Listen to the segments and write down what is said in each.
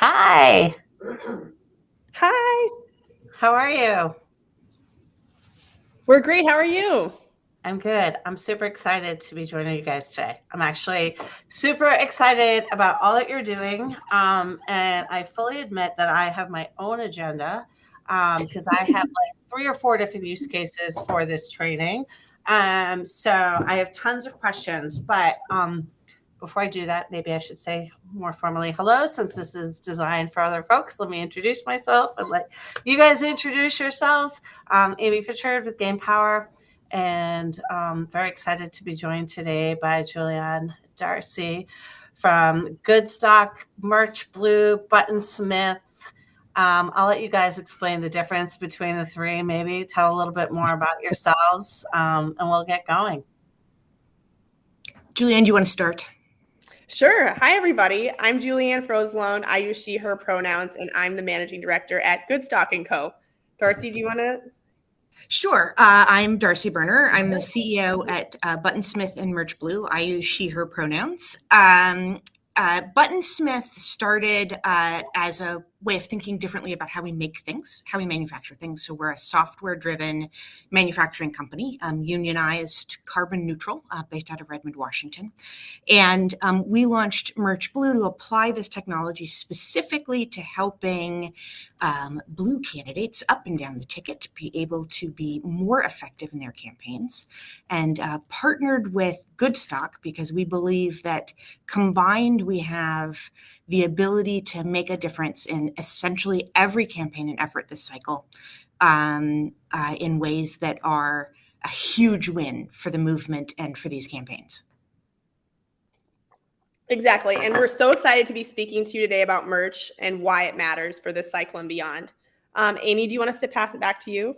Hi, Hi, how are you? we're great. How are you? I'm good. I'm super excited to be joining you guys today. I'm actually super excited about all that you're doing. And I fully admit that I have my own agenda because I have like three or four different use cases for this training. So I have tons of questions, but before I do that, maybe I should say more formally hello, since this is designed for other folks. Let me introduce myself and let you guys introduce yourselves. Amy Fitchard with Game Power, and very excited to be joined today by Julianne Darcy from Goodstock, Merch Blue, Buttonsmith. I'll let you guys explain the difference between the three, maybe tell a little bit more about yourselves, and we'll get going. Julianne, do you want to start? Sure. Hi, everybody. I'm Julianne Frozelone. I use she, her pronouns, and I'm the managing director at Goodstock & Co. Darcy, do you want to? Sure. I'm Darcy Berner. I'm the CEO at Buttonsmith and Merch Blue. I use she, her pronouns. Buttonsmith started as a way of thinking differently about how we make things, how we manufacture things. So we're a software-driven manufacturing company, unionized, carbon neutral, based out of Redmond, Washington. And we launched Merch Blue to apply this technology specifically to helping blue candidates up and down the ticket be able to be more effective in their campaigns, and partnered with Goodstock because we believe that combined we have the ability to make a difference in essentially every campaign and effort this cycle, in ways that are a huge win for the movement and for these campaigns. Exactly. And we're so excited to be speaking to you today about merch and why it matters for this cycle and beyond. Amy, do you want us to pass it back to you?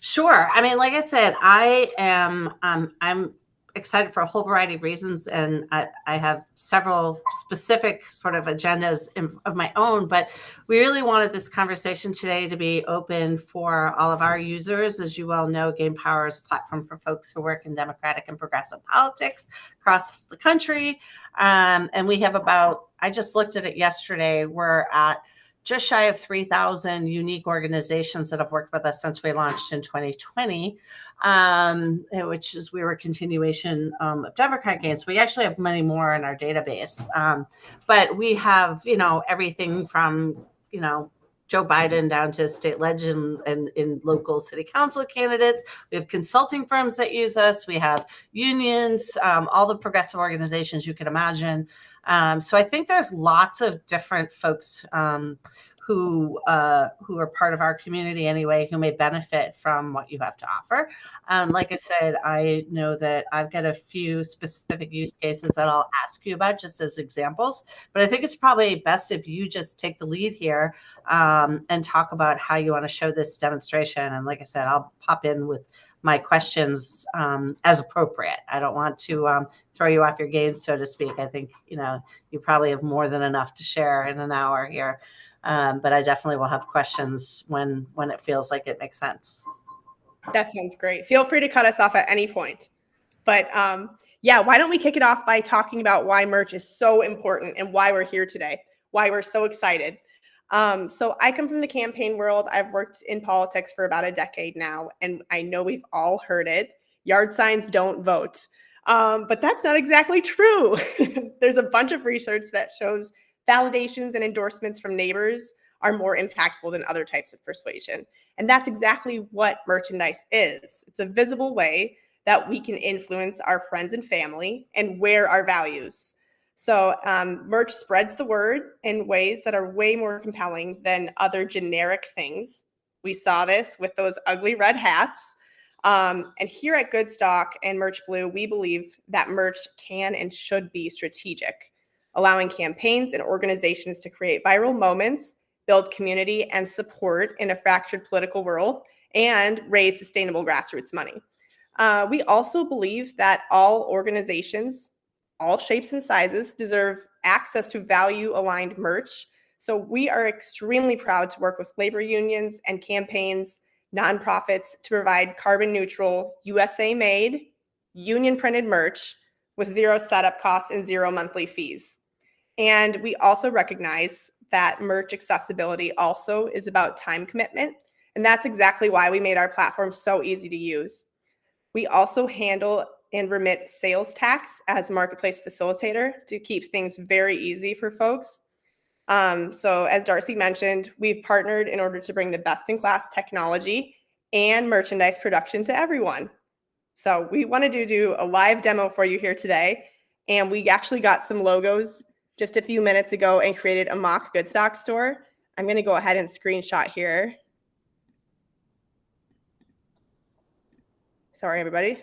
Sure. I mean, like I said, I'm excited for a whole variety of reasons, and I have several specific sort of agendas of my own. But we really wanted this conversation today to be open for all of our users. As you well know, Game Power is a platform for folks who work in democratic and progressive politics across the country. And we have I just looked at it yesterday, we're at just shy of 3,000 unique organizations that have worked with us since we launched in 2020, which is we were a continuation of Democrat gains. We actually have many more in our database, but we have everything from Joe Biden down to state legend and in local city council candidates. We have consulting firms that use us. We have unions, all the progressive organizations you can imagine. So I think there's lots of different folks who are part of our community anyway, who may benefit from what you have to offer. Like I said, I know that I've got a few specific use cases that I'll ask you about just as examples, but I think it's probably best if you just take the lead here and talk about how you want to show this demonstration. And like I said, I'll pop in with my questions as appropriate. I don't want to throw you off your game, so to speak. I think, you probably have more than enough to share in an hour here. But I definitely will have questions when it feels like it makes sense. That sounds great. Feel free to cut us off at any point. But yeah, why don't we kick it off by talking about why merch is so important and why we're here today, why we're so excited. So I come from the campaign world. I've worked in politics for about a decade now, and I know we've all heard it. Yard signs don't vote. But that's not exactly true. There's a bunch of research that shows validations and endorsements from neighbors are more impactful than other types of persuasion. And that's exactly what merchandise is. It's a visible way that we can influence our friends and family and wear our values. So merch spreads the word in ways that are way more compelling than other generic things. We saw this with those ugly red hats. And here at Goodstock and Merch Blue, we believe that merch can and should be strategic, allowing campaigns and organizations to create viral moments, build community and support in a fractured political world, and raise sustainable grassroots money. We also believe that all organizations, all shapes and sizes, deserve access to value-aligned merch. So we are extremely proud to work with labor unions and campaigns, nonprofits to provide carbon-neutral, USA-made, union-printed merch with zero setup costs and zero monthly fees. And we also recognize that merch accessibility also is about time commitment. And that's exactly why we made our platform so easy to use. We also handle and remit sales tax as marketplace facilitator to keep things very easy for folks. So as Darcy mentioned, we've partnered in order to bring the best-in-class technology and merchandise production to everyone. So we wanted to do a live demo for you here today, and we actually got some logos just a few minutes ago and created a mock Goodstock store. I'm going to go ahead and screenshot here. Sorry, everybody.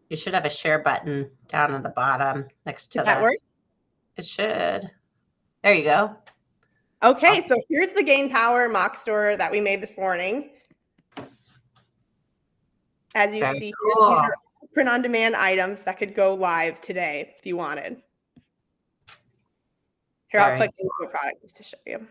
You should have a share button down at the bottom next to Does that work? It should. There you go. Okay, so here's the Gain Power mock store that we made this morning. As you see here, these are print-on-demand items that could go live today if you wanted. Here, I'll click into a product just to show you.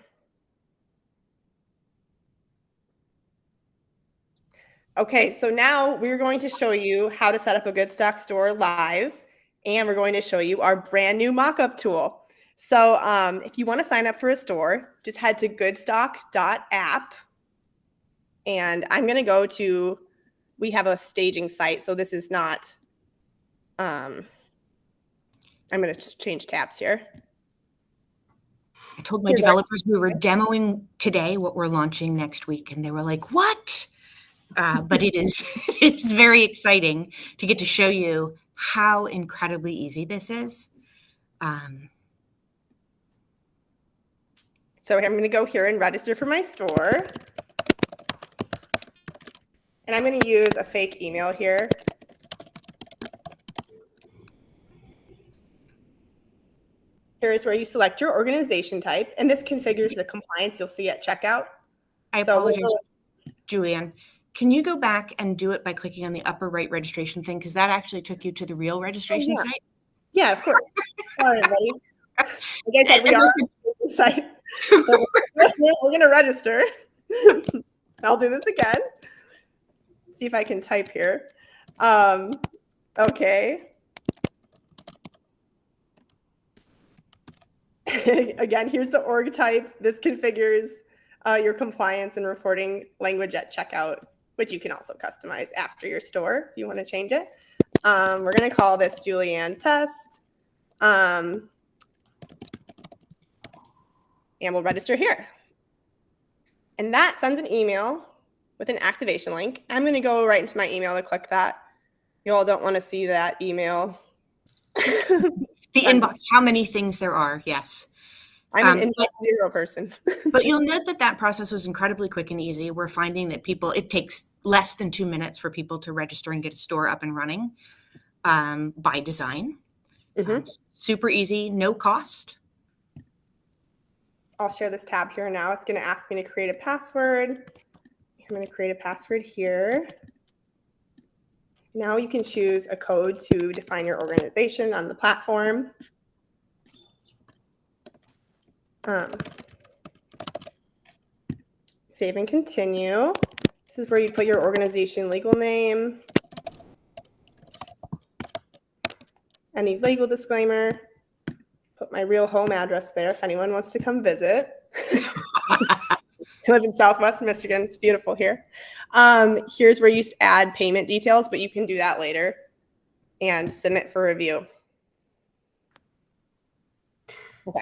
Okay, so now we're going to show you how to set up a Goodstock store live, and we're going to show you our brand new mock-up tool. So if you want to sign up for a store, just head to goodstock.app, and I'm going to go to, we have a staging site, so this is not, I'm going to change tabs here. I told my developers we were demoing today what we're launching next week, and they were like, what? But it's very exciting to get to show you how incredibly easy this is. So I'm going to go here and register for my store. And I'm going to use a fake email here. Here's where you select your organization type, and this configures the compliance you'll see at checkout. I apologize, Julianne. Can you go back and do it by clicking on the upper right registration thing? Because that actually took you to the real registration site. Yeah, of course. Sorry, everybody. Like I said, we are on the site. So we're going to register. I'll do this again. See if I can type here. Okay. Again, here's the org type. This configures your compliance and reporting language at checkout, which you can also customize after your store if you want to change it. We're going to call this Julianne Test. And we'll register here. And that sends an email with an activation link. I'm going to go right into my email to click that. You all don't want to see that email. The inbox, how many things there are, yes. I'm an inbox zero person. But you'll note that that process was incredibly quick and easy. We're finding that it takes less than 2 minutes for people to register and get a store up and running by design. Super easy, no cost. I'll share this tab here now. It's going to ask me to create a password. I'm going to create a password here. Now you can choose a code to define your organization on the platform. Save and continue. This is where you put your organization legal name, any legal disclaimer. Put my real home address there if anyone wants to come visit. I live in Southwest Michigan. It's beautiful here. Here's where you add payment details, but you can do that later and submit for review. Okay.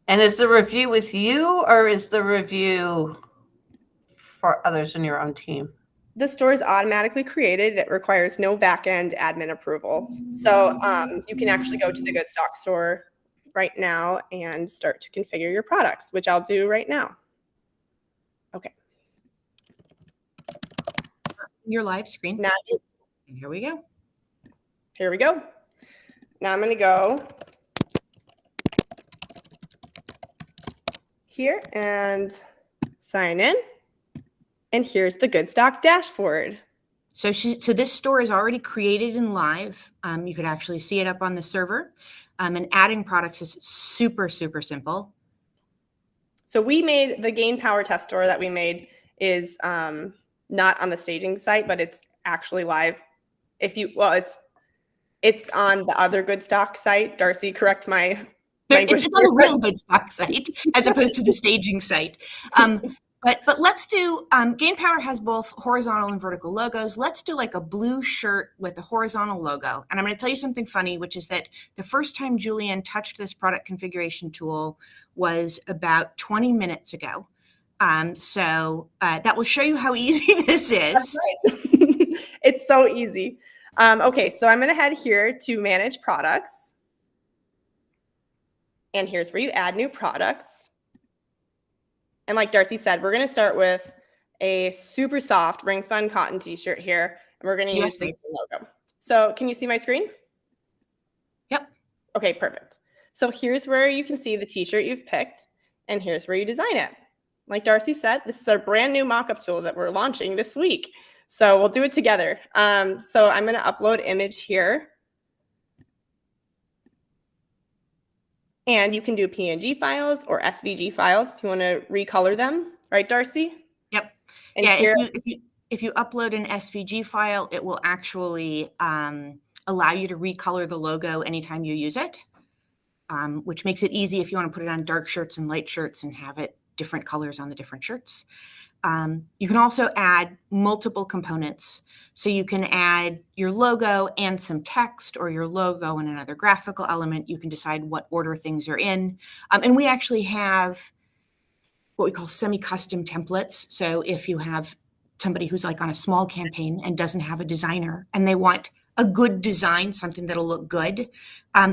And is the review with you, or is the review for others in your own team? The store is automatically created. It requires no back-end admin approval. So you can actually go to the Goodstock store right now and start to configure your products, which I'll do right now. Okay. Your live screen. Now, here we go. Here we go. Now I'm going to go here and sign in. And here's the Goodstock dashboard. So this store is already created and live. You could actually see it up on the server. And adding products is super, super simple. So we made the Gain Power test store that we made is not on the staging site, but it's actually live. It's on the other Goodstock site. Darcy, correct my It's on the real Goodstock site as opposed to the staging site. But let's do, Gain Power has both horizontal and vertical logos. Let's do like a blue shirt with a horizontal logo. And I'm going to tell you something funny, which is that the first time Julian touched this product configuration tool was about 20 minutes ago. So that will show you how easy this is. That's right. It's so easy. Okay, so I'm going to head here to manage products. And here's where you add new products. And like Darcy said, we're going to start with a super soft ring spun cotton t-shirt here. And we're going to use the logo. So can you see my screen? Yep. Okay, perfect. So here's where you can see the t-shirt you've picked. And here's where you design it. Like Darcy said, this is our brand new mock-up tool that we're launching this week. So we'll do it together. So I'm going to upload image here. And you can do PNG files or SVG files if you want to recolor them. Right, Darcy? Yep. And yeah, here, if you upload an SVG file, it will actually allow you to recolor the logo anytime you use it, which makes it easy if you want to put it on dark shirts and light shirts and have it different colors on the different shirts. You can also add multiple components. So you can add your logo and some text, or your logo and another graphical element. You can decide what order things are in. And we actually have what we call semi-custom templates. So if you have somebody who's like on a small campaign and doesn't have a designer and they want a good design, something that'll look good,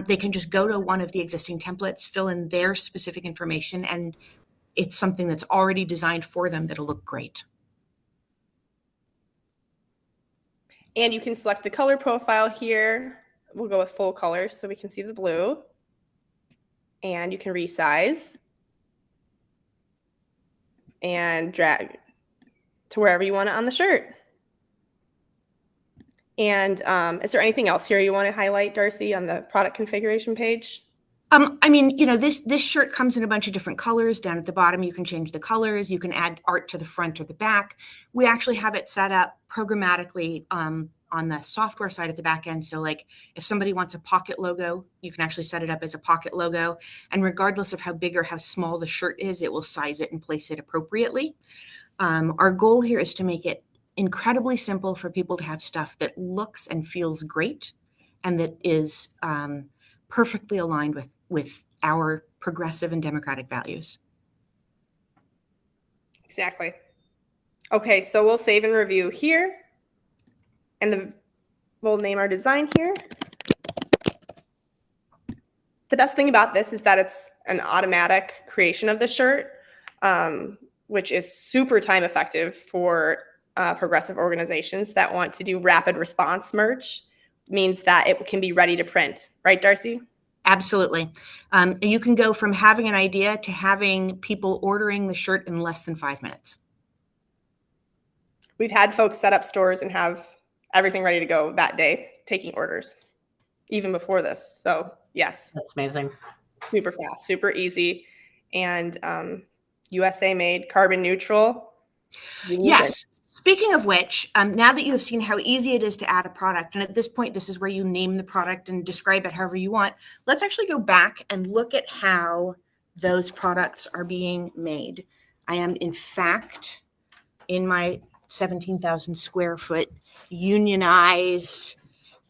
they can just go to one of the existing templates, fill in their specific information, and it's something that's already designed for them that'll look great. and you can select the color profile here. We'll go with full color so we can see the blue. And you can resize and drag to wherever you want it on the shirt. And is there anything else here you want to highlight, Darcy, on the product configuration page? I mean, you know, this shirt comes in a bunch of different colors. Down at the bottom, you can change the colors. You can add art to the front or the back. We actually have it set up programmatically on the software side at the back end. So like if somebody wants a pocket logo, you can actually set it up as a pocket logo. And regardless of how big or how small the shirt is, it will size it and place it appropriately. Our goal here is to make it incredibly simple for people to have stuff that looks and feels great and that is perfectly aligned with our progressive and democratic values. Exactly. Okay, so we'll save and review here. And we'll name our design here. The best thing about this is that it's an automatic creation of the shirt, which is super time effective for progressive organizations that want to do rapid response merch. Means that it can be ready to print. Right, Darcy? Absolutely. You can go from having an idea to having people ordering the shirt in less than 5 minutes. We've had folks set up stores and have everything ready to go that day, taking orders, even before this. So yes. That's amazing. Super fast, super easy, and USA made, carbon neutral. Yes. Speaking of which, now that you have seen how easy it is to add a product, and at this point, this is where you name the product and describe it however you want, let's actually go back and look at how those products are being made. I am, in fact, in my 17,000 square foot unionized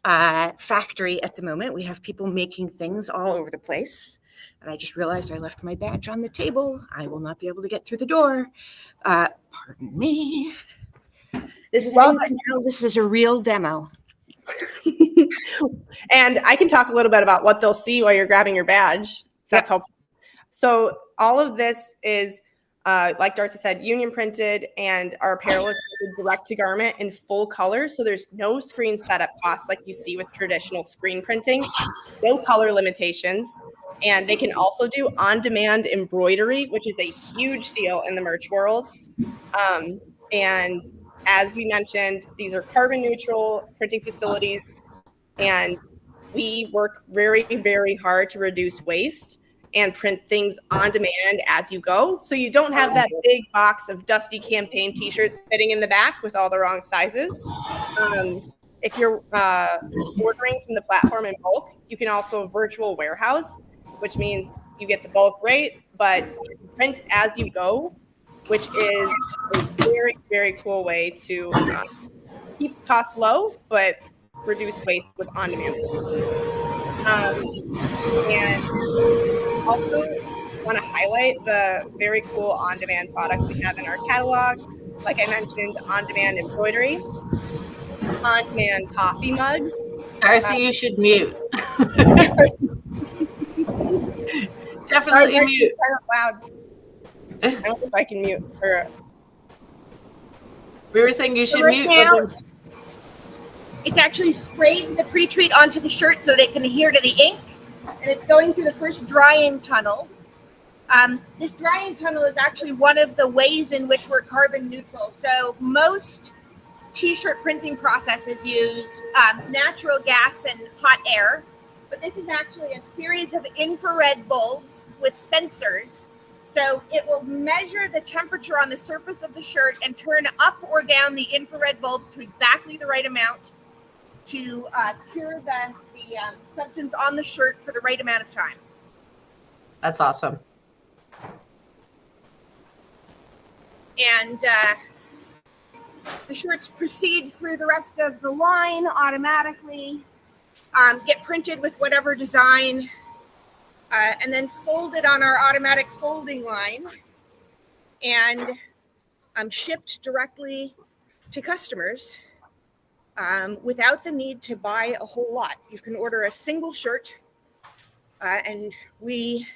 factory at the moment. We have people making things all over the place. And I just realized I left my badge on the table. I will not be able to get through the door. Pardon me. This is how you can tell this is a real demo. And I can talk a little bit about what they'll see while you're grabbing your badge. That's helpful. So all of this is, like Darcy said, union printed, and our apparel is direct to garment in full color. So there's no screen setup costs like you see with traditional screen printing, no color limitations. And they can also do on-demand embroidery, which is a huge deal in the merch world. And as we mentioned, these are carbon neutral printing facilities, and we work very, very hard to reduce waste and print things on demand as you go. So you don't have that big box of dusty campaign t-shirts sitting in the back with all the wrong sizes. If you're ordering from the platform in bulk, you can also virtual warehouse, which means you get the bulk rate, but print as you go, which is a very, very cool way to keep costs low, but reduce waste with on-demand. And also want to highlight the very cool on-demand products we have in our catalog. Like I mentioned, on-demand embroidery, on-demand coffee mugs. Darcy, you should mute. Definitely mute. Kind of loud. I don't know if I can mute her. We were saying you should right mute. Now, it's actually sprayed the pre-treat onto the shirt so they can adhere to the ink, and it's going through the first drying tunnel. This drying tunnel is actually one of the ways in which we're carbon neutral. So most t-shirt printing processes use natural gas and hot air, but this is actually a series of infrared bulbs with sensors. So it will measure the temperature on the surface of the shirt and turn up or down the infrared bulbs to exactly the right amount to cure the substance on the shirt for the right amount of time. That's awesome. And the shirts proceed through the rest of the line automatically, get printed with whatever design, and then folded on our automatic folding line and shipped directly to customers without the need to buy a whole lot. You can order a single shirt, and we've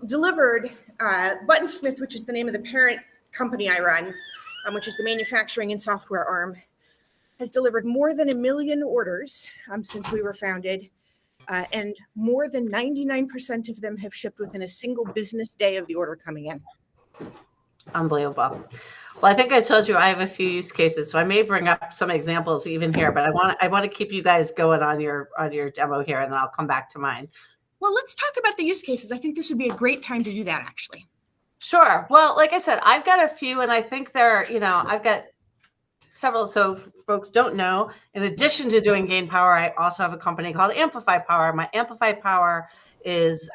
delivered Buttonsmith, which is the name of the parent company I run, which is the manufacturing and software arm, has delivered more than 1 million orders since we were founded, and more than 99% of them have shipped within a single business day of the order coming in. Unbelievable. Well, I think I told you I have a few use cases, so I may bring up some examples even here, but I want to keep you guys going on your demo here, and then I'll come back to mine. Well, let's talk about the use cases. I think this would be a great time to do that, actually. Sure. Well, like I said, I've got a few, and I think I've got several. So folks don't know, in addition to doing Gain Power, I also have a company called Amplify Power. My Amplify Power is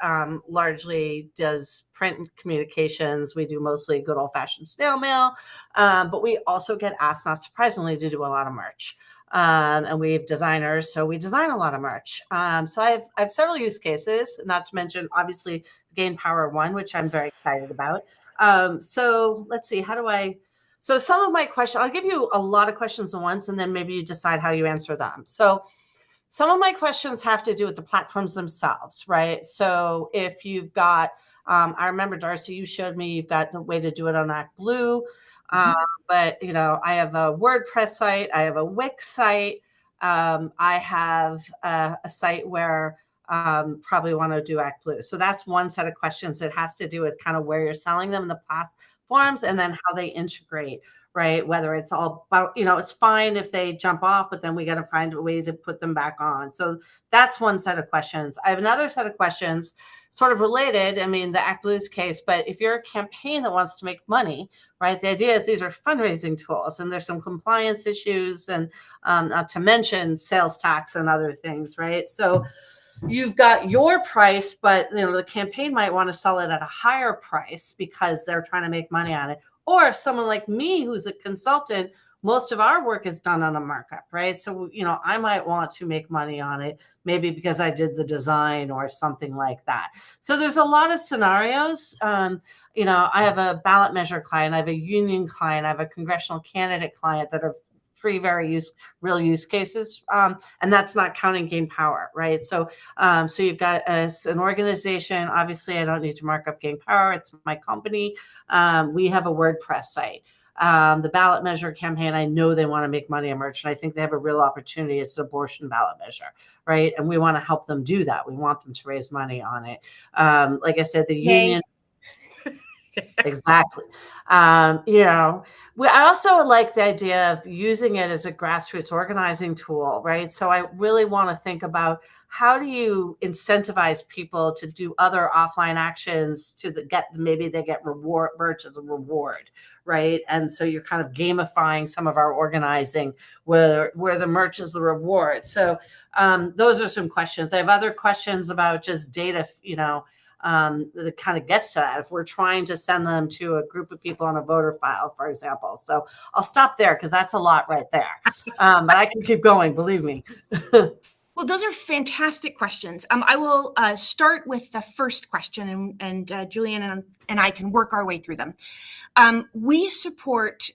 largely does print communications. We do mostly good old-fashioned snail mail, but we also get asked, not surprisingly, to do a lot of merch. And we have designers, so we design a lot of merch. So I have several use cases, not to mention, obviously, Gain Power One, which I'm very excited about. So let's see, so some of my questions, I'll give you a lot of questions at once, and then maybe you decide how you answer them. So some of my questions have to do with the platforms themselves, right? So if you've got, I remember, Darcy, you showed me you've got the way to do it on ActBlue. But I have a WordPress site, I have a Wix site, I have a site where probably want to do ActBlue. So that's one set of questions that has to do with kind of where you're selling them in the platforms, and then how they integrate, right? Whether it's all about, it's fine if they jump off, but then we got to find a way to put them back on. So that's one set of questions. I have another set of questions sort of related. I mean, the ActBlue's case, but if you're a campaign that wants to make money, right? The idea is these are fundraising tools, and there's some compliance issues, and not to mention sales tax and other things, right? So you've got your price, but the campaign might want to sell it at a higher price because they're trying to make money on it. Or someone like me, who's a consultant, most of our work is done on a markup, right? So, I might want to make money on it, maybe because I did the design or something like that. So there's a lot of scenarios. I have a ballot measure client, I have a union client, I have a congressional candidate client that are three very real use cases. And that's not counting Gain Power, right? So you've got an organization. Obviously, I don't need to mark up Gain Power. It's my company. We have a WordPress site. The ballot measure campaign, I know they want to make money on merch, and I think they have a real opportunity. It's an abortion ballot measure, right? And we want to help them do that. We want them to raise money on it. Like I said, the union. Exactly. I also like the idea of using it as a grassroots organizing tool, right? So I really want to think about, how do you incentivize people to do other offline actions maybe they get merch as a reward, right? And so you're kind of gamifying some of our organizing where the merch is the reward. So those are some questions. I have other questions about just data, that kind of gets to that if we're trying to send them to a group of people on a voter file, for example. So I'll stop there because that's a lot right there. But I can keep going, believe me. Well, those are fantastic questions. I will start with the first question, and Julian and I can work our way through them. We support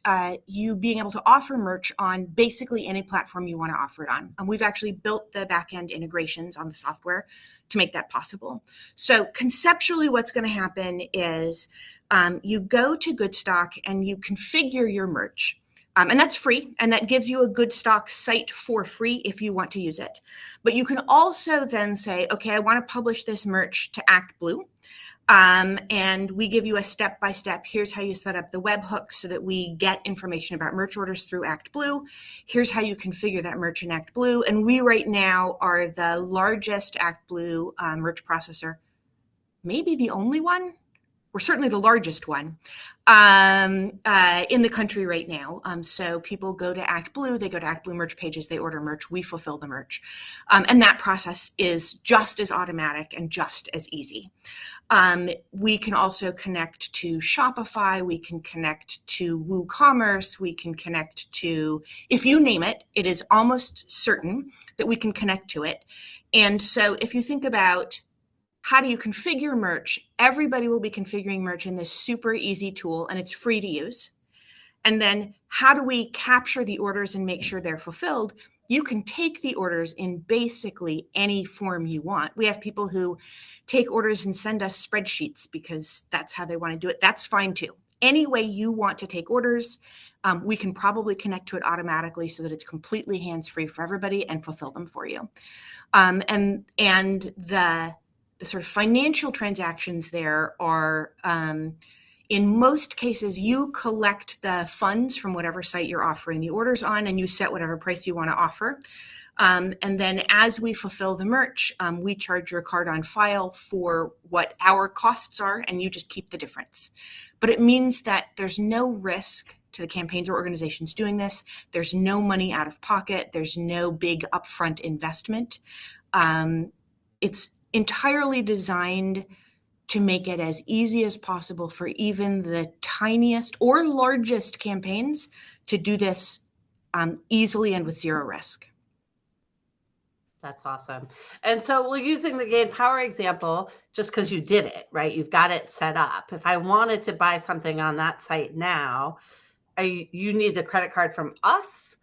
you being able to offer merch on basically any platform you want to offer it on. We've actually built the backend integrations on the software to make that possible. So conceptually, what's going to happen is you go to Goodstock and you configure your merch. And that's free, and that gives you a Goodstock site for free if you want to use it. But you can also then say, okay, I want to publish this merch to ActBlue. And we give you a step-by-step, here's how you set up the webhook so that we get information about merch orders through ActBlue. Here's how you configure that merch in ActBlue. And we right now are the largest ActBlue merch processor, maybe the only one. We're certainly the largest one in the country right now. So people go to ActBlue, they go to ActBlue merch pages, they order merch, we fulfill the merch. And that process is just as automatic and just as easy. We can also connect to Shopify, we can connect to WooCommerce, we can connect to, if you name it, it is almost certain that we can connect to it. And so if you think about how do you configure merch? Everybody will be configuring merch in this super easy tool, and it's free to use. And then how do we capture the orders and make sure they're fulfilled? You can take the orders in basically any form you want. We have people who take orders and send us spreadsheets because that's how they want to do it. That's fine too. Any way you want to take orders, we can probably connect to it automatically so that it's completely hands-free for everybody and fulfill them for you. And the sort of financial transactions there are, in most cases, you collect the funds from whatever site you're offering the orders on, and you set whatever price you want to offer. And then as we fulfill the merch, we charge your card on file for what our costs are, and you just keep the difference. But it means that there's no risk to the campaigns or organizations doing this. There's no money out of pocket. There's no big upfront investment. It's entirely designed to make it as easy as possible for even the tiniest or largest campaigns to do this easily and with zero risk. That's awesome. And so we're using the Gain Power example just because you did it, right? You've got it set up. If I wanted to buy something on that site now, you need the credit card from us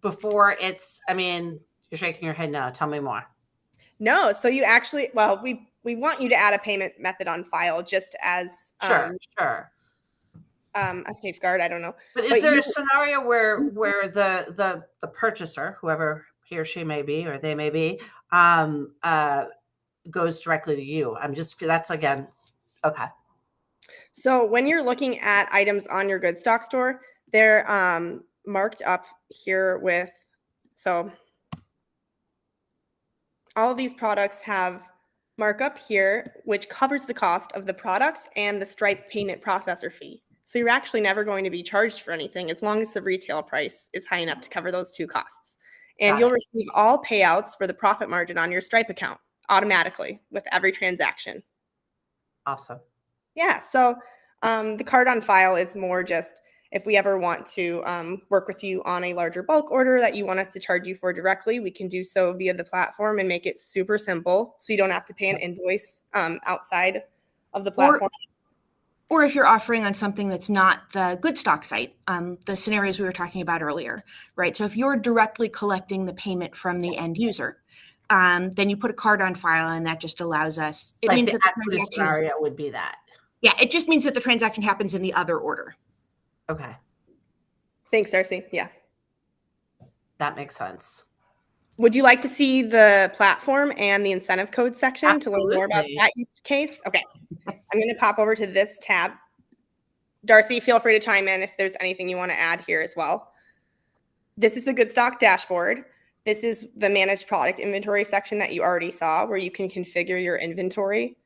before it's, I mean, you're shaking your head no. Tell me more. No, so you actually, well, we want you to add a payment method on file just as Sure. a safeguard. I don't know. But is there a scenario where the purchaser, whoever he or she may be, or they may be, goes directly to you? That's again, okay. So when you're looking at items on your Goodstock store, they're marked up here with, so all of these products have markup here, which covers the cost of the product and the Stripe payment processor fee. So you're actually never going to be charged for anything as long as the retail price is high enough to cover those two costs. And you'll receive all payouts for the profit margin on your Stripe account automatically with every transaction. Awesome. Yeah. So the card on file is more just if we ever want to work with you on a larger bulk order that you want us to charge you for directly, we can do so via the platform and make it super simple so you don't have to pay an invoice outside of the platform. Or if you're offering on something that's not the Goodstock site, the scenarios we were talking about earlier, right? So if you're directly collecting the payment from the end user, then you put a card on file, and that just allows us. It like means the that the transaction scenario would be that. Yeah, it just means that the transaction happens in the other order. Okay. Thanks, Darcy. Yeah. That makes sense. Would you like to see the platform and the incentive code section Absolutely. to learn more about that use case? Okay. I'm going to pop over to this tab. Darcy, feel free to chime in if there's anything you want to add here as well. This is the Goodstock dashboard. This is the managed product inventory section that you already saw where you can configure your inventory.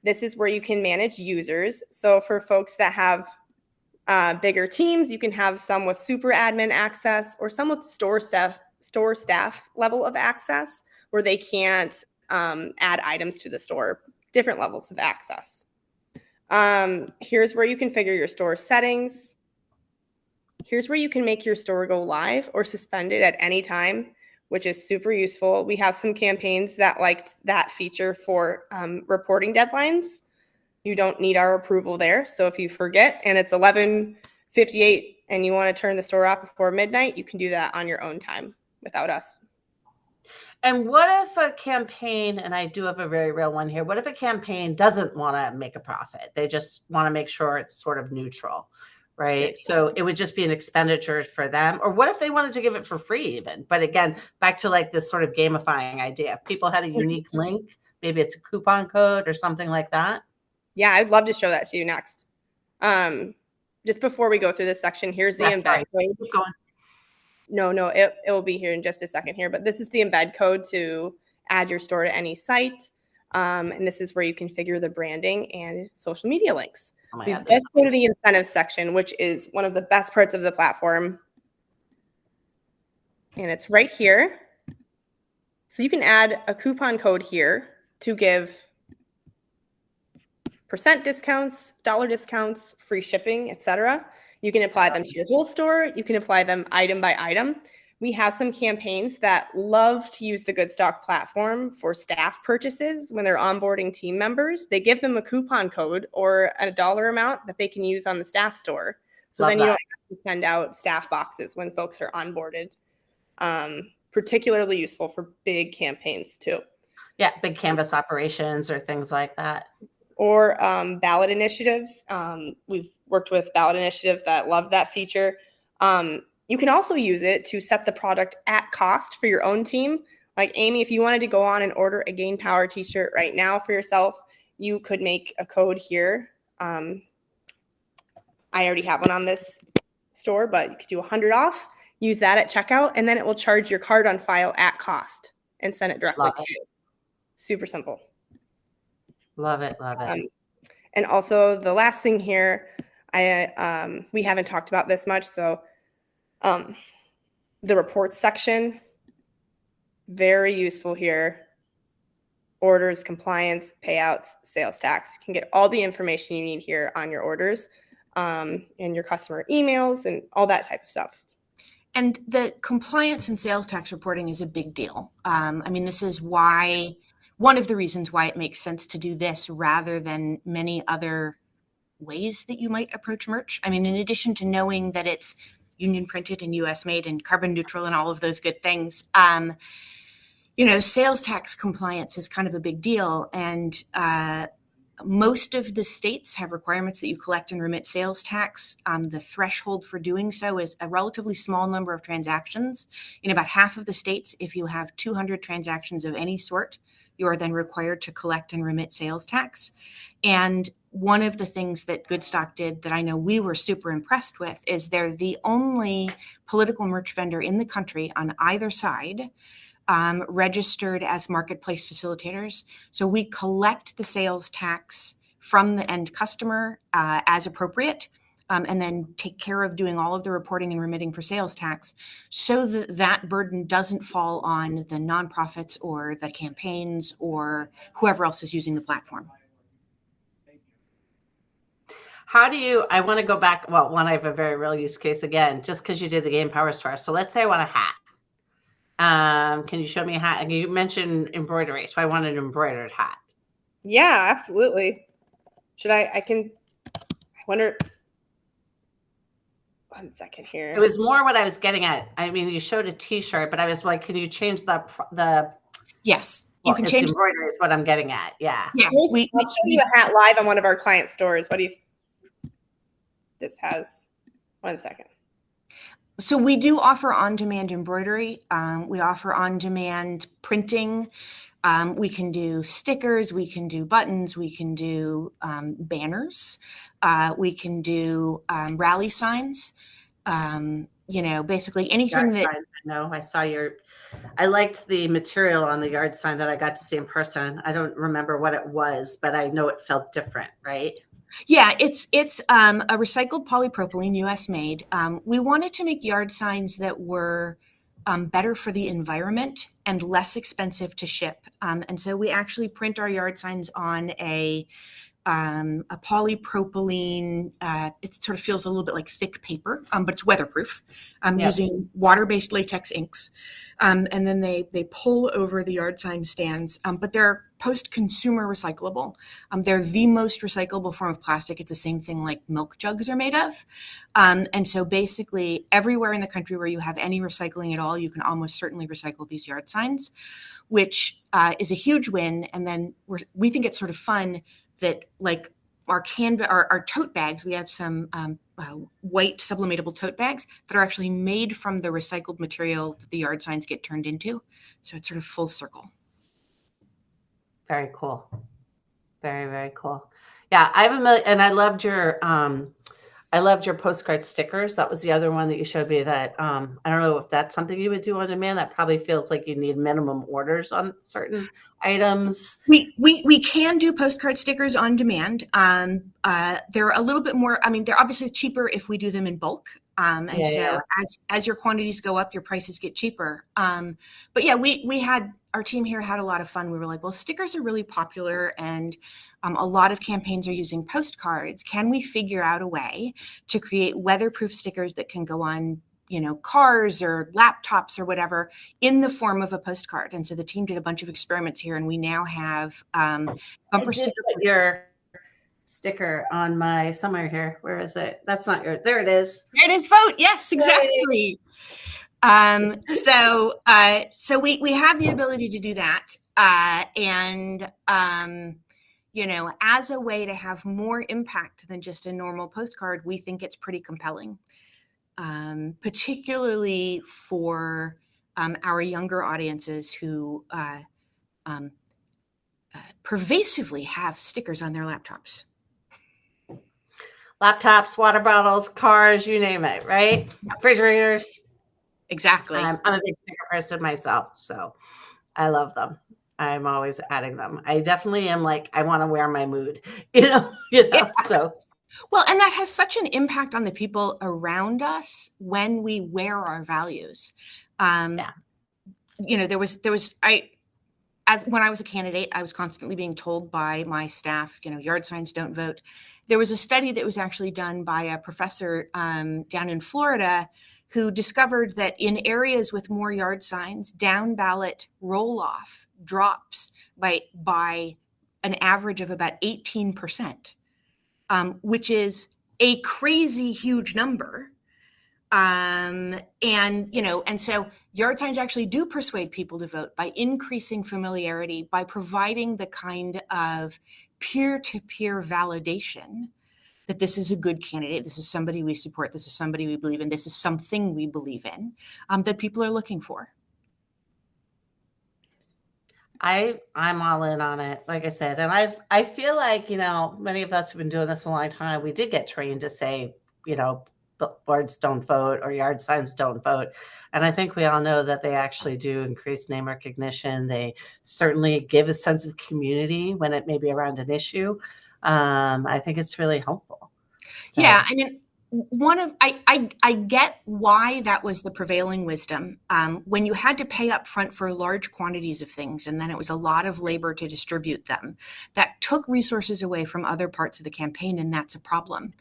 This is where you can manage users. So for folks that have bigger teams, you can have some with super admin access or some with store staff level of access where they can't add items to the store different levels of access. Here's where you configure your store settings. Here's where you can make your store go live or suspended at any time, which is super useful. We have some campaigns that liked that feature for reporting deadlines. You don't need our approval there. So if you forget and it's 11:58 and you want to turn the store off before midnight, you can do that on your own time without us. And what if a campaign, and I do have a very real one here, what if a campaign doesn't want to make a profit? They just want to make sure it's sort of neutral, right? So it would just be an expenditure for them. Or what if they wanted to give it for free even? But again, back to like this sort of gamifying idea. If people had a unique link, maybe it's a coupon code or something like that. Yeah, I'd love to show that to you next. Just before we go through this section, here's the embed code. Keep going. No, it will be here in just a second here, but this is the embed code to add your store to any site. And this is where you configure the branding and social media links. Let's go to the incentives section, which is one of the best parts of the platform. And it's right here. So you can add a coupon code here to give % discounts, dollar discounts, free shipping, etc. You can apply them to your whole store. You can apply them item by item. We have some campaigns that love to use the Goodstock platform for staff purchases when they're onboarding team members. They give them a coupon code or a dollar amount that they can use on the staff store. So then you don't have to send out staff boxes when folks are onboarded. Particularly useful for big campaigns too. Yeah, big canvas operations or things like that. Or ballot initiatives. We've worked with ballot initiatives that love that feature. You can also use it to set the product at cost for your own team. Like Amy, if you wanted to go on and order a Gain Power t-shirt right now for yourself, you could make a code here. I already have one on this store, but you could do 100 off, use that at checkout, and then it will charge your card on file at cost and send it directly to you. Super simple. Love it. And also the last thing here, we haven't talked about this much. So the reports section, very useful here. Orders, compliance, payouts, sales tax. You can get all the information you need here on your orders and your customer emails and all that type of stuff. And the compliance and sales tax reporting is a big deal. This is one of the reasons why it makes sense to do this rather than many other ways that you might approach merch. In addition to knowing that it's union printed and US made and carbon neutral and all of those good things, sales tax compliance is kind of a big deal. And most of the states have requirements that you collect and remit sales tax. The threshold for doing so is a relatively small number of transactions. In about half of the states, if you have 200 transactions of any sort, you are then required to collect and remit sales tax. And one of the things that Goodstock did that I know we were super impressed with is they're the only political merch vendor in the country on either side registered as marketplace facilitators. So we collect the sales tax from the end customer as appropriate, and then take care of doing all of the reporting and remitting for sales tax so that that burden doesn't fall on the nonprofits or the campaigns or whoever else is using the platform. I want to go back. Well, one, I have a very real use case again, just because you did the Gain Power store. So let's say I want a hat. Can you show me a hat? And you mentioned embroidery. So I want an embroidered hat. Yeah, absolutely. I wonder. 1 second here. It was more what I was getting at. You showed a t-shirt, but I was like, can you change the Yes, you can change embroidery is what I'm getting at. Yeah. I'll show you a hat live on one of our client stores. What do you this has 1 second. So we do offer on-demand embroidery. We offer on-demand printing. We can do stickers. We can do buttons. We can do banners. We can do rally signs. Basically anything that. No, I liked the material on the yard sign that I got to see in person. I don't remember what it was, but I know it felt different, right? Yeah, it's a recycled polypropylene, US made. We wanted to make yard signs that were better for the environment, and less expensive to ship. And so we actually print our yard signs on a polypropylene, it sort of feels a little bit like thick paper, but it's weatherproof, Yep. using water-based latex inks. And then they pull over the yard sign stands, but they're post-consumer recyclable. They're the most recyclable form of plastic. It's the same thing like milk jugs are made of. And so basically everywhere in the country where you have any recycling at all, you can almost certainly recycle these yard signs, which is a huge win. And then we think it's sort of fun that, like, our tote bags, we have some white sublimatable tote bags that are actually made from the recycled material that the yard signs get turned into. So it's sort of full circle. Very cool. Very, very cool. Yeah, I have and I loved your postcard stickers. That was the other one that you showed me that I don't know if that's something you would do on demand. That probably feels like you need minimum orders on certain items. We can do postcard stickers on demand. They're a little bit more, I mean, they're obviously cheaper if we do them in bulk. As your quantities go up, your prices get cheaper. But yeah, our team here had a lot of fun. We were like, well, stickers are really popular, and a lot of campaigns are using postcards. Can we figure out a way to create weatherproof stickers that can go on, cars or laptops or whatever in the form of a postcard? And so the team did a bunch of experiments here, and we now have bumper sticker. Your sticker on my somewhere here. Where is it? That's not your. There it is. There it is. Vote. Yes, exactly. So we have the ability to do that, as a way to have more impact than just a normal postcard, we think it's pretty compelling, particularly for our younger audiences who pervasively have stickers on their laptops. Laptops, water bottles, cars, you name it, right? Refrigerators. Exactly. I'm a big sticker person myself, so I love them. I'm always adding them. I definitely am like, I want to wear my mood, So. Well, and that has such an impact on the people around us when we wear our values. When I was a candidate, I was constantly being told by my staff, yard signs don't vote. There was a study that was actually done by a professor down in Florida who discovered that in areas with more yard signs, down ballot roll-off drops by an average of about 18%, which is a crazy huge number. And so yard signs actually do persuade people to vote by increasing familiarity, by providing the kind of peer-to-peer validation that this is a good candidate, this is somebody we support, this is somebody we believe in, this is something we believe in, that people are looking for. I'm all in on it, like I said. And I feel like, many of us have been doing this a long time. We did get trained to say, billboards don't vote or yard signs don't vote. And I think we all know that they actually do increase name recognition. They certainly give a sense of community when it may be around an issue. I think it's really helpful. Yeah, I mean, I get why that was the prevailing wisdom. When you had to pay up front for large quantities of things, and then it was a lot of labor to distribute them, that took resources away from other parts of the campaign, and that's a problem.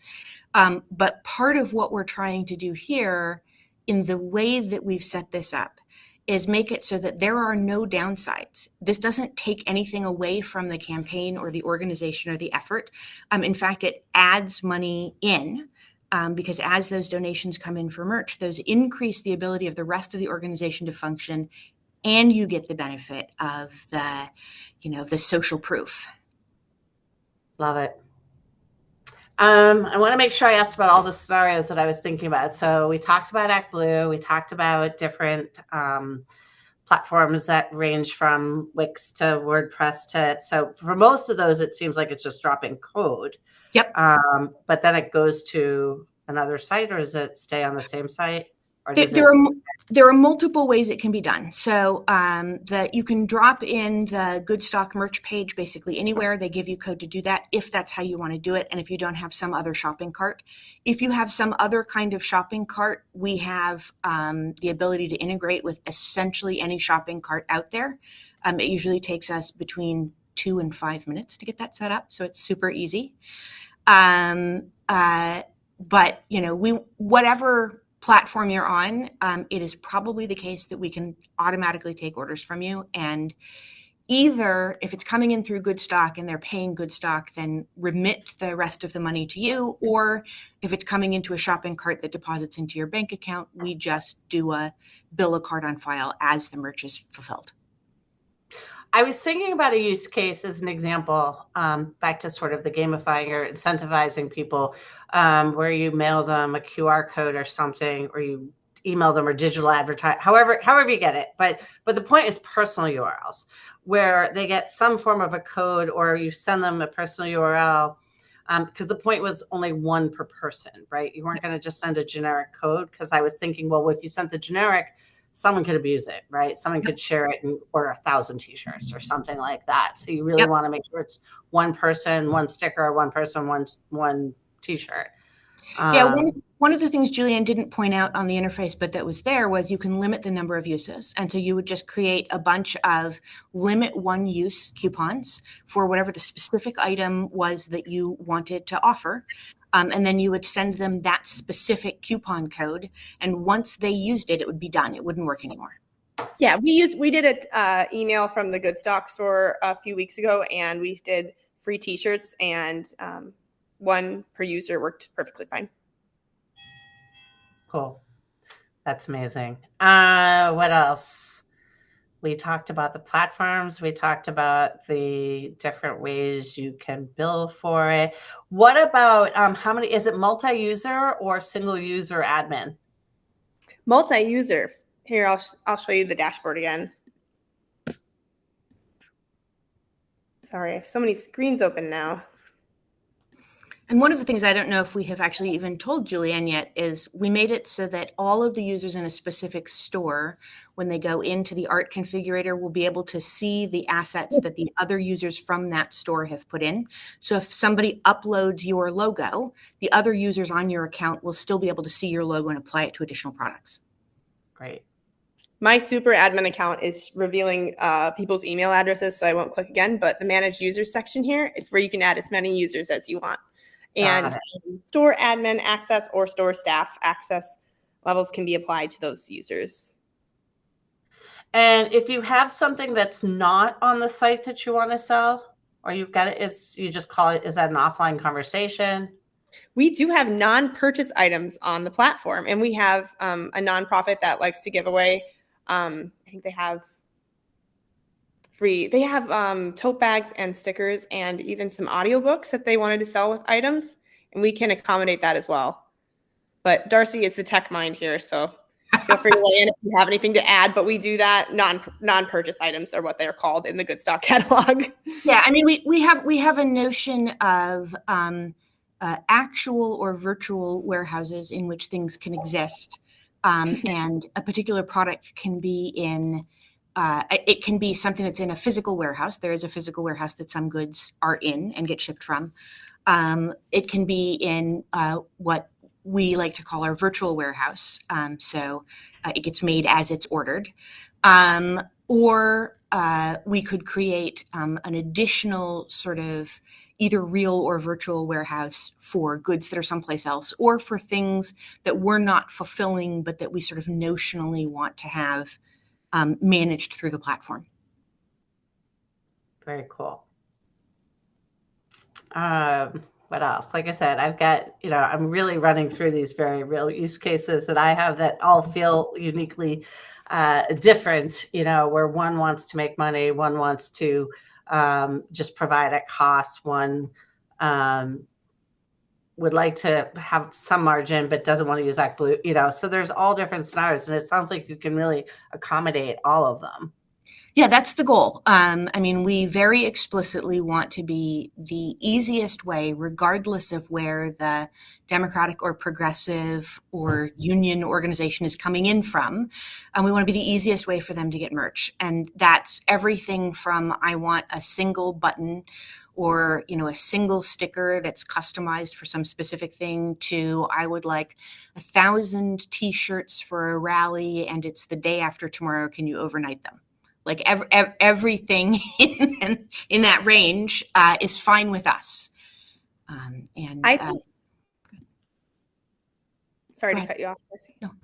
But part of what we're trying to do here in the way that we've set this up is make it so that there are no downsides. This doesn't take anything away from the campaign or the organization or the effort. In fact, it adds money in because as those donations come in for merch, those increase the ability of the rest of the organization to function, and you get the benefit of the social proof. Love it. I want to make sure I asked about all the scenarios that I was thinking about. So we talked about ActBlue. We talked about different platforms that range from Wix to WordPress so for most of those, it seems like it's just dropping code. Yep. But then it goes to another site, or does it stay on the same site? Or There, does there it? are there are multiple ways it can be done. So that you can drop in the Goodstock merch page basically anywhere. They give you code to do that if that's how you want to do it, and if you don't have some other shopping cart. If you have some other kind of shopping cart, we have the ability to integrate with essentially any shopping cart out there. It usually takes us between 2 and 5 minutes to get that set up, so it's super easy. But whatever platform you're on, it is probably the case that we can automatically take orders from you. And either if it's coming in through Goodstock and they're paying Goodstock, then remit the rest of the money to you. Or if it's coming into a shopping cart that deposits into your bank account, we just do a bill a card on file as the merch is fulfilled. I was thinking about a use case as an example, back to sort of the gamifying or incentivizing people, where you mail them a QR code or something, or you email them or digital advertise, however you get it. But the point is personal URLs, where they get some form of a code, or you send them a personal URL, because the point was only one per person, right? You weren't going to just send a generic code, because I was thinking, well, if you sent the generic, someone could abuse it, right? Someone could share it and order 1,000 t-shirts or something like that. So you really want to make sure it's one person, one sticker, one person, one t-shirt. One of the things Julianne didn't point out on the interface, but that was there, was you can limit the number of uses. And so you would just create a bunch of limit one use coupons for whatever the specific item was that you wanted to offer. And then you would send them that specific coupon code. And once they used it, it would be done. It wouldn't work anymore. Yeah, we did an email from the Goodstock store a few weeks ago, and we did free t-shirts, and one per user worked perfectly fine. Cool. That's amazing. What else? We talked about the platforms. We talked about the different ways you can bill for it. What about how many? Is it multi-user or single user admin? Multi-user. Here, I'll show you the dashboard again. Sorry, I have so many screens open now. And one of the things I don't know if we have actually even told Julianne yet is we made it so that all of the users in a specific store, when they go into the art configurator, will be able to see the assets that the other users from that store have put in. So if somebody uploads your logo, the other users on your account will still be able to see your logo and apply it to additional products. Great. My super admin account is revealing people's email addresses, so I won't click again, but the manage users section here is where you can add as many users as you want. And store admin access or store staff access levels can be applied to those users. And if you have something that's not on the site that you want to sell, or you've got it, you just call it, is that an offline conversation? We do have non-purchase items on the platform, and we have a nonprofit that likes to give away. I think they have tote bags and stickers and even some audiobooks that they wanted to sell with items, and we can accommodate that as well. But Darcy is the tech mind here, so feel free to weigh in if you have anything to add. But we do that. Non-purchase items are what they're called in the Goodstock catalog. Yeah, I mean, we have a notion of actual or virtual warehouses in which things can exist, and a particular product can be in. It can be something that's in a physical warehouse. There is a physical warehouse that some goods are in and get shipped from. It can be in what we like to call our virtual warehouse. So it gets made as it's ordered. Or we could create an additional sort of either real or virtual warehouse for goods that are someplace else, or for things that we're not fulfilling, but that we sort of notionally want to have managed through the platform. Very cool. What else? Like I said, I've got, I'm really running through these very real use cases that I have that all feel uniquely different, where one wants to make money, one wants to just provide at cost, one would like to have some margin but doesn't want to use ActBlue, so there's all different scenarios, and it sounds like you can really accommodate all of them. Yeah, that's the goal. I mean, we very explicitly want to be the easiest way, regardless of where the Democratic or progressive or union organization is coming in from. We want to be the easiest way for them to get merch. And that's everything from I want a single button or, a single sticker that's customized for some specific thing to I would like 1,000 t-shirts for a rally and it's the day after tomorrow. Can you overnight them? Like everything in that range is fine with us. And I think, sorry go to ahead. cut you off, Darcy. No. One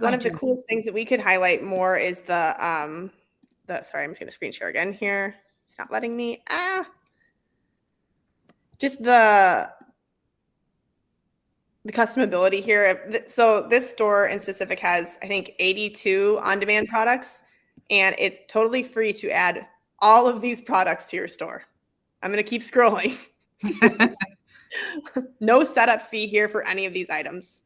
Go ahead, of the Jen. coolest things that we could highlight more is the sorry, I'm just going to screen share again here. It's not letting me. Just the customability here. So this store in specific has, I think, 82 on-demand products, and it's totally free to add all of these products to your store. I'm going to keep scrolling. No setup fee here for any of these items.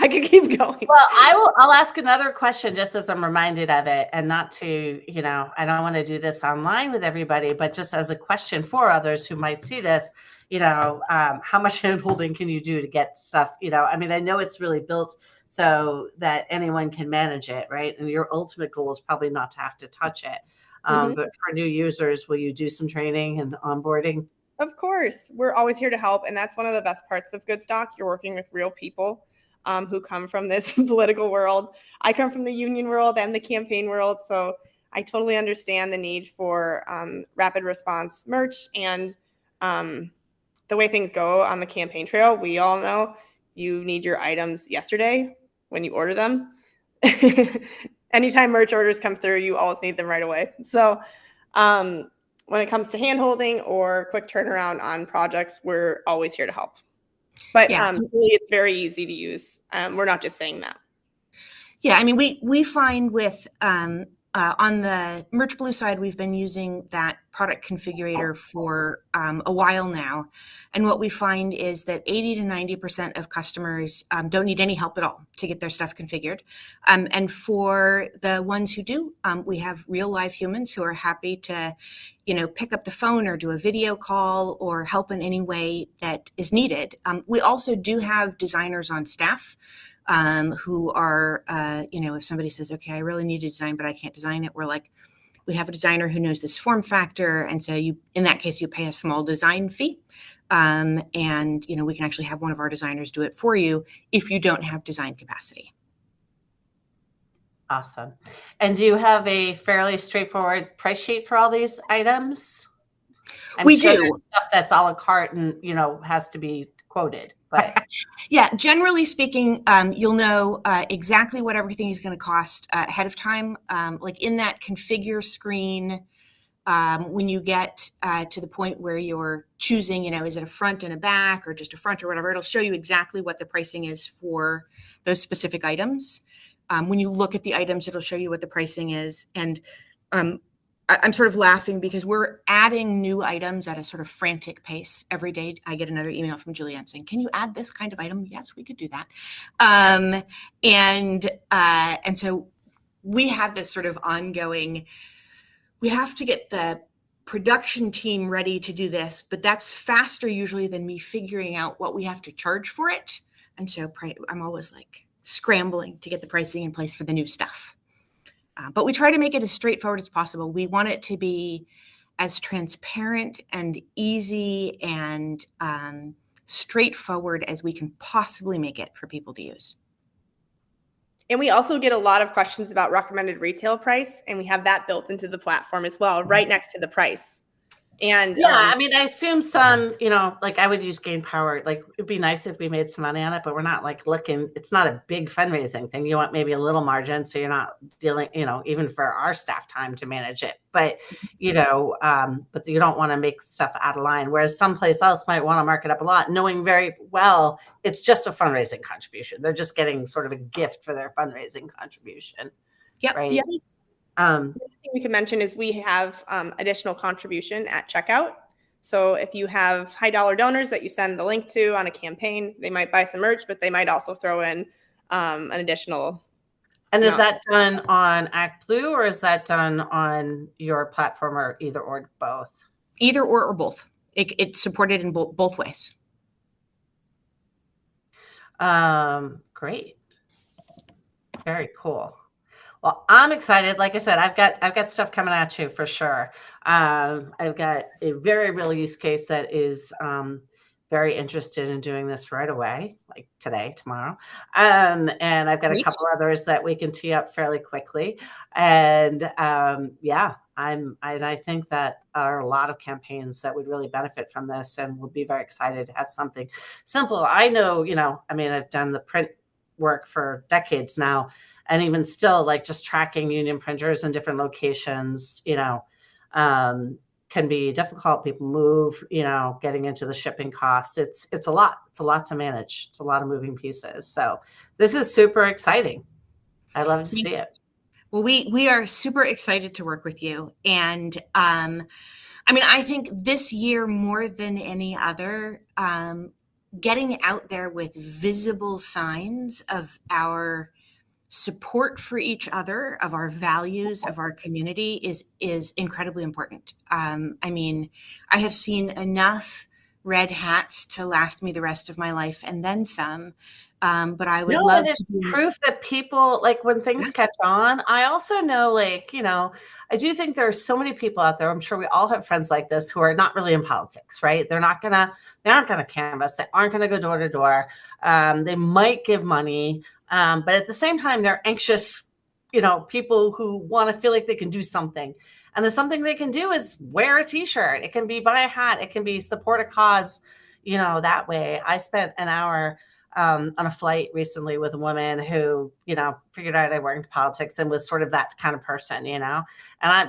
I could keep going. Well, I'll ask another question just as I'm reminded of it, and not to, I don't want to do this online with everybody, but just as a question for others who might see this, how much hand holding can you do to get stuff? I mean, I know it's really built so that anyone can manage it, right? And your ultimate goal is probably not to have to touch it. But for new users, will you do some training and onboarding? Of course, we're always here to help. And that's one of the best parts of Goodstock. You're working with real people who come from this political world. I come from the union world and the campaign world. So I totally understand the need for rapid response merch. And the way things go on the campaign trail, we all know you need your items yesterday when you order them. Anytime merch orders come through, you always need them right away. So when it comes to hand-holding or quick turnaround on projects, we're always here to help. But really, it's very easy to use. We're not just saying that. Yeah, I mean, we find with on the Merch Blue side, we've been using that product configurator for a while now. And what we find is that 80 to 90% of customers don't need any help at all to get their stuff configured. And for the ones who do, we have real live humans who are happy to, pick up the phone or do a video call or help in any way that is needed. We also do have designers on staff who are, if somebody says, okay, I really need to design, but I can't design it. We're like, we have a designer who knows this form factor. And so in that case, you pay a small design fee. And, we can actually have one of our designers do it for you if you don't have design capacity. Awesome. And do you have a fairly straightforward price sheet for all these items? We do. Stuff that's a la carte and, has to be quoted. But yeah, generally speaking, you'll know exactly what everything is going to cost ahead of time. Like in that configure screen, when you get to the point where you're choosing, is it a front and a back or just a front or whatever, it'll show you exactly what the pricing is for those specific items. When you look at the items, it'll show you what the pricing is. And I'm sort of laughing because we're adding new items at a sort of frantic pace. Every day I get another email from Julianne saying, can you add this kind of item? Yes, we could do that. And so we have this sort of ongoing, we have to get the production team ready to do this, but that's faster usually than me figuring out what we have to charge for it. And so I'm always like scrambling to get the pricing in place for the new stuff. But we try to make it as straightforward as possible. We want it to be as transparent and easy and straightforward as we can possibly make it for people to use. And we also get a lot of questions about recommended retail price, and we have that built into the platform as well, right next to the price. And I mean, I assume some, like I would use Gain Power. Like it'd be nice if we made some money on it, but we're not like looking. It's not a big fundraising thing. You want maybe a little margin, so you're not dealing, even for our staff time to manage it. But but you don't want to make stuff out of line. Whereas someplace else might want to mark it up a lot, knowing very well it's just a fundraising contribution. They're just getting sort of a gift for their fundraising contribution. Yep. Right. Yep. The other thing we can mention is we have additional contribution at checkout. So if you have high dollar donors that you send the link to on a campaign, they might buy some merch, but they might also throw in an additional And is No. that done on Act Blue or is that done on your platform or either or both? Either or both. It's supported in both ways. Great. Very cool. Well, I'm excited. Like I said, I've got stuff coming at you for sure. I've got a very real use case that is very interested in doing this right away, like today, tomorrow. And I've got a couple others that we can tee up fairly quickly. And yeah, I think that are a lot of campaigns that would really benefit from this and would be very excited to have something simple. I know, I mean, I've done the print work for decades now. And even still, like just tracking union printers in different locations, can be difficult. People move, getting into the shipping costs. It's a lot. It's a lot to manage. It's a lot of moving pieces. So this is super exciting. I love to see it. Well, we are super excited to work with you. And I mean, I think this year more than any other, getting out there with visible signs of our support for each other, of our values, of our community is incredibly important. I mean, I have seen enough red hats to last me the rest of my life and then some. But I would love to be proof that people, like when things catch on. I also know, I do think there are so many people out there. I'm sure we all have friends like this who are not really in politics, right? They aren't gonna canvass. They aren't gonna go door to door. They might give money. But at the same time, they're anxious, people who want to feel like they can do something. And the something they can do is wear a t-shirt. It can be buy a hat. It can be support a cause, that way. I spent an hour on a flight recently with a woman who, figured out I went into politics and was sort of that kind of person, And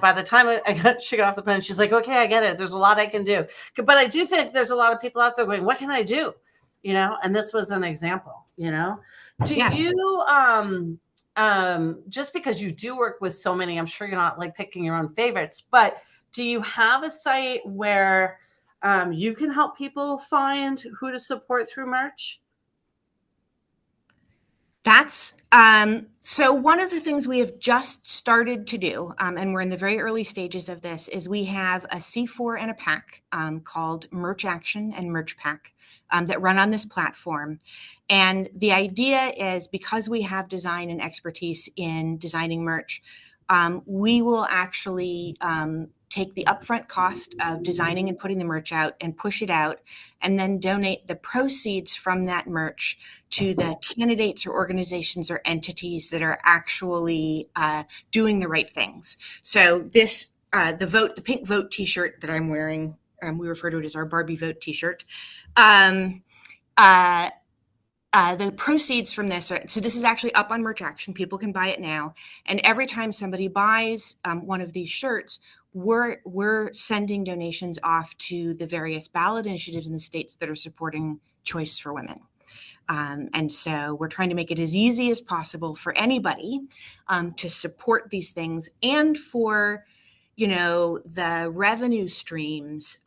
by the time she got off the plane, she's like, okay, I get it. There's a lot I can do. But I do think there's a lot of people out there going, what can I do? And this was an example, Do you, just because you do work with so many, I'm sure you're not like picking your own favorites, but do you have a site where you can help people find who to support through merch? That's so one of the things we have just started to do, and we're in the very early stages of this, is we have a C4 and a pack called Merch Action and Merch Pack that run on this platform. And the idea is, because we have design and expertise in designing merch, we will actually take the upfront cost of designing and putting the merch out and push it out, and then donate the proceeds from that merch to the candidates or organizations or entities that are actually doing the right things. So this, the pink vote t-shirt that I'm wearing, we refer to it as our Barbie vote t-shirt. The proceeds from this so this is actually up on Merch Action. People can buy it now. And every time somebody buys one of these shirts, we're sending donations off to the various ballot initiatives in the states that are supporting choice for women. And so we're trying to make it as easy as possible for anybody to support these things, and for, the revenue streams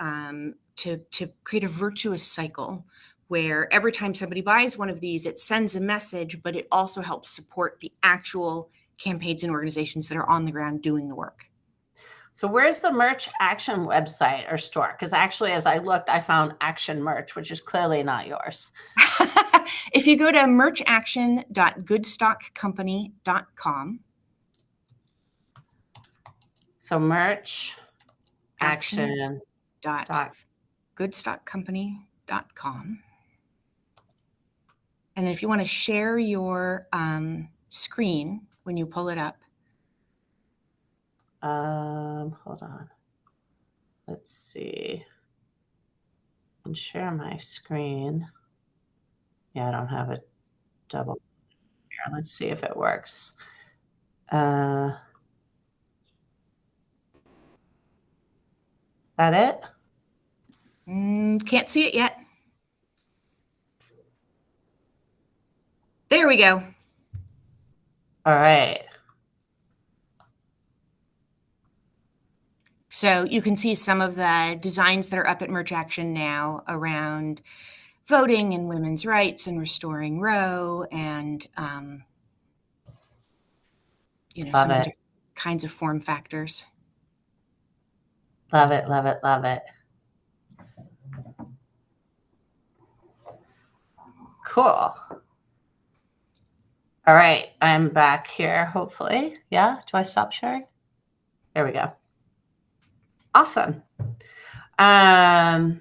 to create a virtuous cycle where every time somebody buys one of these, it sends a message, but it also helps support the actual campaigns and organizations that are on the ground doing the work. So where's the Merch Action website or store? Because actually, as I looked, I found Action Merch, which is clearly not yours. If you go to merchaction.goodstockcompany.com. So Merch Action goodstockcompany.com. And then if you want to share your screen when you pull it up. Hold on. Let's see. I can share my screen. Yeah, I don't have it double here. Let's see if it works. That it? Can't see it yet. There we go. All right. So you can see some of the designs that are up at Merch Action now around voting and women's rights and restoring Roe and some Love of the it. different kinds of form factors. Love it. Love it. Love it. Cool. All right. I'm back here, hopefully. Yeah. Do I stop sharing? There we go. Awesome. Oh,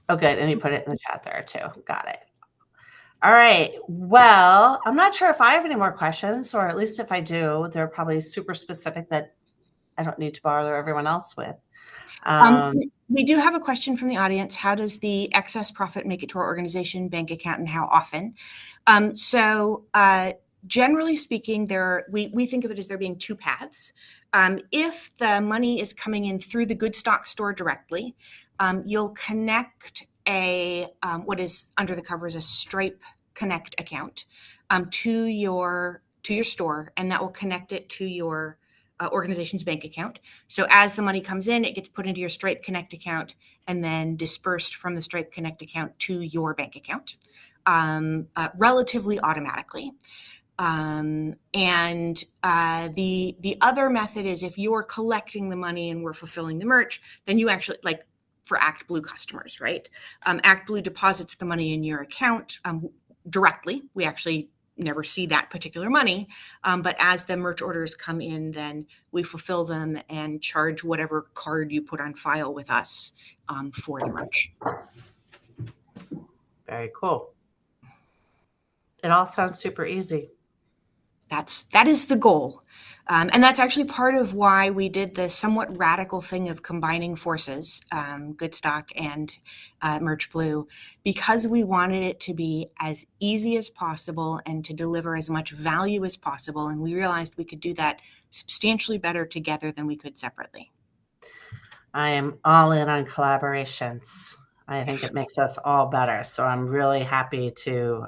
good. And you put it in the chat there too. Got it. All right. Well, I'm not sure if I have any more questions, or at least if I do, they're probably super specific that I don't need to bother everyone else with. We do have a question from the audience. How does the excess profit make it to our organization bank account, and how often? Generally speaking, we think of it as there being two paths. If the money is coming in through the Goodstock store directly, you'll connect what is under the covers a Stripe Connect account to your store, and that will connect it to your organization's bank account. So as the money comes in, it gets put into your Stripe Connect account and then dispersed from the Stripe Connect account to your bank account relatively automatically. The other method is if you're collecting the money and we're fulfilling the merch, then you actually, like for ActBlue customers, right? ActBlue deposits the money in your account directly. We actually never see that particular money. But as the merch orders come in, then we fulfill them and charge whatever card you put on file with us for the merch. Very cool. It all sounds super easy. That is the goal. And that's actually part of why we did the somewhat radical thing of combining forces, Goodstock and MerchBlue, because we wanted it to be as easy as possible and to deliver as much value as possible. And we realized we could do that substantially better together than we could separately. I am all in on collaborations. I think it makes us all better. So I'm really happy to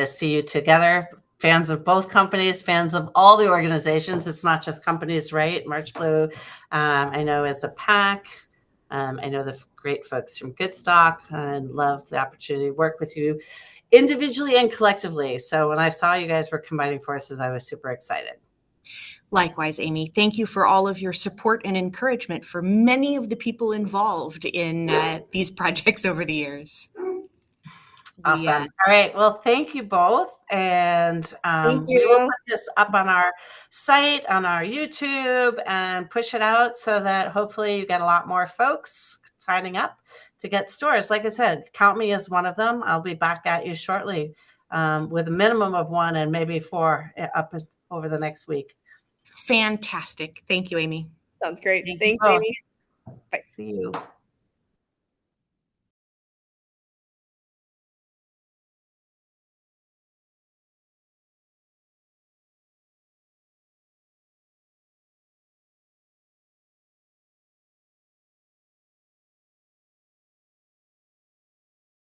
see you together. Fans of both companies, fans of all the organizations. It's not just companies, right? MerchBlue, I know is a pack. I know the great folks from Goodstock, and love the opportunity to work with you individually and collectively. So when I saw you guys were combining forces, I was super excited. Likewise, Amy, thank you for all of your support and encouragement for many of the people involved in these projects over the years. Awesome. All right. Well, thank you both. And Thank you. we will put this up on our site, on our YouTube, and push it out so that hopefully you get a lot more folks signing up to get stores. Like I said, count me as one of them. I'll be back at you shortly with a minimum of 1 and maybe 4 up over the next week. Fantastic. Thank you, Amy. Sounds great. Thank Thanks, you. Amy. Bye. See you.